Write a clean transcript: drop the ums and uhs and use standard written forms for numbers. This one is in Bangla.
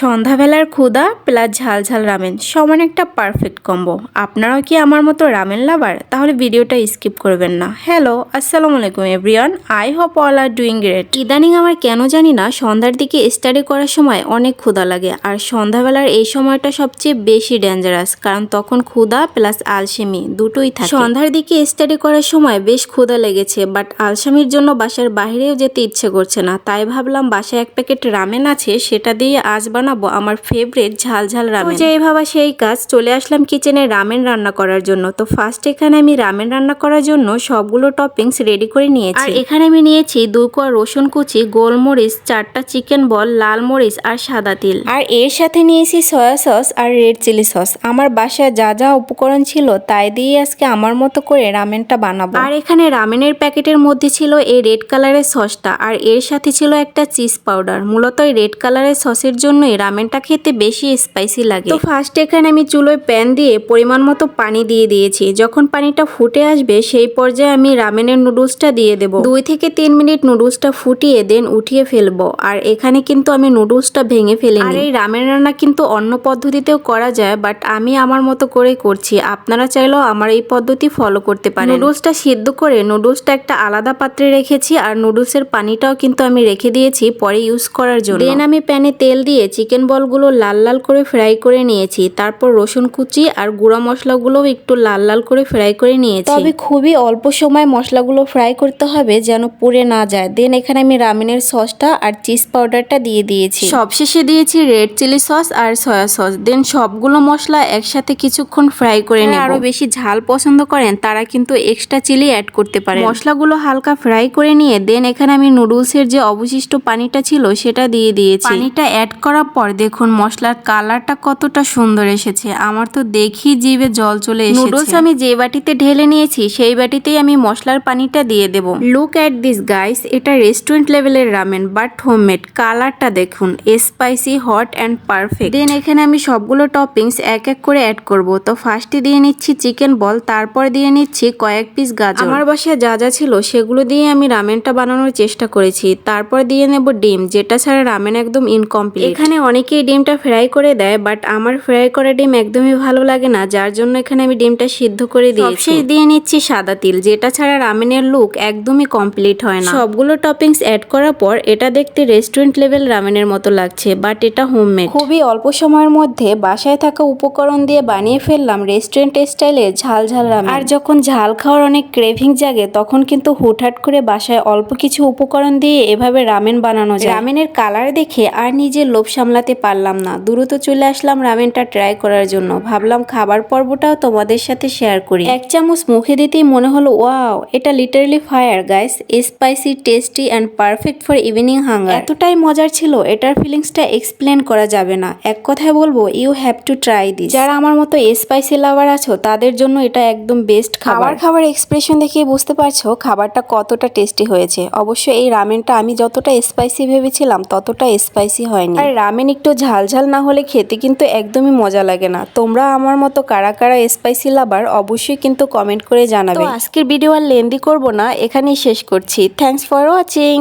সন্ধ্যাবেলার ক্ষুধা প্লাস ঝাল ঝাল রামেন সমান একটা পারফেক্ট কম্বো। আপনারাও কি আমার মতো রামেন লাভার? তাহলে ভিডিওটা স্কিপ করবেন না। হ্যালো, আসসালামু আলাইকুম everyone, I hope all are doing great. ইদানিং আমার কেন জানি না সন্ধ্যার দিকে স্টাডি করার সময় অনেক ক্ষুধা লাগে, আর সন্ধ্যাবেলার এই সময়টা সবচেয়ে বেশি ডেঞ্জারাস, কারণ তখন ক্ষুধা প্লাস আলসেমি দুটোই থাকে। সন্ধ্যার দিকে স্টাডি করার সময় বেশ ক্ষুধা লেগেছে, বাট আলসেমির জন্য বাসার বাইরেও যেতে ইচ্ছে করছে না, তাই ভাবলাম বাসায় এক প্যাকেট রামেন আছে, সেটা দিয়ে আজ বানাবো আমার ফেভারিট ঝাল ঝাল রামেন। যেই ভাবা সেই কাজ, চলে আসলাম কিচেনে রামেন রান্না করার জন্য। তো ফার্স্ট এখানে আমি রামেন রান্না করার জন্য সবগুলো টপিংস রেডি করে নিয়েছি। আর এখানে আমি নিয়েছি 2 কোয়া রসুন কুচি, গোলমরিচ, 4টা চিকেন বল, লাল মরিচ আর সাদা তিল। আর এর সাথে নিয়েছি সয়া সস আর রেড চিলি সস। আমার বাসায় যা যা উপকরণ ছিল তাই দিয়ে আজকে আমার মতো করে রামেনটা বানাবো। আর এখানে রামেনের প্যাকেটের মধ্যে ছিল এই রেড কালারের সসটা, আর এর সাথে ছিল একটা চিজ পাউডার। মূলত এই রেড কালারের সসের জন্যই রামেনটা খেতে বেশি স্পাইসি লাগে। তো ফার্স্ট এখানে আমি চুলোয় প্যান দিয়ে পরিমাণ মতো পানি দিয়ে দিয়েছি। যখন পানিটা ফুটে আসবে সেই পর্যায়ে আমি রামেনের নুডলসটা দিয়ে দেবো। 2 থেকে 3 মিনিট নুডলসটা ফুটিয়ে দেন উঠিয়ে ফেলবো। আর এখানে কিন্তু আমি নুডলসটা ভেঙে ফেলিনি। আর এই রামেন রান্না কিন্তু অন্য পদ্ধতিতেও করা যায়, বাট আমি আমার মতো করে করছি। আপনারা চাইলেও আমার এই পদ্ধতি ফলো করতে পারেন। নুডলসটা সিদ্ধ করে নুডলসটা একটা আলাদা পাত্রে রেখেছি, আর নুডলসের পানিটাও কিন্তু আমি রেখে দিয়েছি পরে ইউজ করার জন্য। দেন আমি প্যানে তেল দিয়ে চিকেন বলগুলো লাল লাল করে ফ্রাই করে নিয়েছি। তারপর রসুন কুচি আর গুঁড়া মশলাগুলো একটু লাল লাল করে ফ্রাই করে নিয়েছি। তবে খুবই অল্প সময় মশলাগুলো ফ্রাই করতে হবে যেন পুড়ে না যায়। দেন এখানে আমি রামেনের সসটা আর চিজ পাউডারটা দিয়ে দিয়েছি। সবশেষে দিয়েছি রেড চিলি সস আর সয়া সস। দেন সবগুলো মশলা একসাথে কিছুক্ষণ ফ্রাই করে নেব। আরো বেশি ঝাল পছন্দ করেন তারা কিন্তু এক্সট্রা চিলি অ্যাড করতে পারেন। মশলাগুলো হালকা ফ্রাই করে নিয়ে দেন এখানে আমি নুডলসের যে অবশিষ্ট পানিটা ছিল সেটা দিয়ে দিয়েছি। পানিটা অ্যাড করার পর দেখুন মশলার কালারটা কতটা সুন্দর এসেছে। আমার তো দেখি জিভে জল চলে এসেছে। নুডলস আমি যে বাটিতে ঢেলে নিয়েছি সেই বাটিতেই আমি মশলার পানিটা দিয়ে দেব। লুক অ্যাট দিস গাইস, এটা রেস্টুরেন্ট লেভেলের রামেন বাট হোমমেড। কালারটা দেখুন, স্পাইসি, হট অ্যান্ড পারফেক্ট। দেন এখানে আমি সবগুলো টপিংস এক এক করে অ্যাড করব। তো ফার্স্টে দিয়ে নিচ্ছি চিকেন বল, তারপর দিয়ে নিচ্ছি কয়েক পিস গাজর। আমার বাসায় যা যা ছিল সেগুলো দিয়ে আমি রামেনটা বানানোর চেষ্টা করেছি। তারপর দিয়ে নেব ডিম, যেটা ছাড়া রামেন একদম ইনকমপ্লিট। এখানে অনেকেই ডিমটা ফ্রাই করে দেয়, বাট আমার ফ্রাই করা ডিম একদমই ভালো লাগে না, যার জন্য এখানে আমি ডিমটা সিদ্ধ করে দিয়েছি। সবশেষ দিয়ে নিচ্ছি সাদা তিল, যেটা ছাড়া রামেনের লুক একদমই কমপ্লিট হয় না। সবগুলো টপিংস অ্যাড করার পর এটা দেখতে রেস্টুরেন্ট লেভেল রামেনের মতো লাগছে, বাট এটা হোমমেড। খুবই অল্প সময়ের মধ্যে বাসায় থাকা উপকরণ দিয়ে বানিয়ে ফেললাম রেস্টুরেন্ট স্টাইলে ঝাল ঝাল রামেন। আর যখন ঝাল খাওয়ার অনেক ক্রেভিং জাগে তখন কিন্তু হুটহাট করে বাসায় অল্প কিছু উপকরণ দিয়ে এভাবে রামেন বানানো যায়। রামেনের কালার দেখে আর নিজের লোভ সামলাতে পারলাম না, দ্রুত চলে আসলাম রামেনটা ট্রাই করার জন্য। ভাবলাম খাবার পর্বটাও তোমাদের সাথে শেয়ার করি। 1 চামচ মুখে দিতেই মনে হলো ওয়াও, এটা literally fire guys, spicy, tasty and perfect for evening hunger. এতটাই মজার ছিল, এটার ফিলিংসটা এক্সপ্লেন করা যাবে না। এক কথায় বলবো you have to try this. যারা আমার মতো স্পাইসি লাভার আছো তাদের জন্য এটা একদম বেস্ট খাবার। খাবার এক্সপ্রেশন দেখে বুঝতে পারছো খাবারটা কতটা টেস্টি হয়েছে। অবশ্য এই রামেনটা আমি যতটা স্পাইসি ভেবেছিলাম ততটা স্পাইসি হয়নি। আর রামেন একটু ঝাল ঝাল না হলে খেতে কিন্তু একদমই মজা লাগে না। তোমরা আমার মতো কারা কারা স্পাইসি লাভার অবশ্যই কিন্তু কমেন্ট করে জানাবে। তো আজকের ভিডিও আর লেন্দি করব না, এখানেই শেষ করছি। Thanks for watching.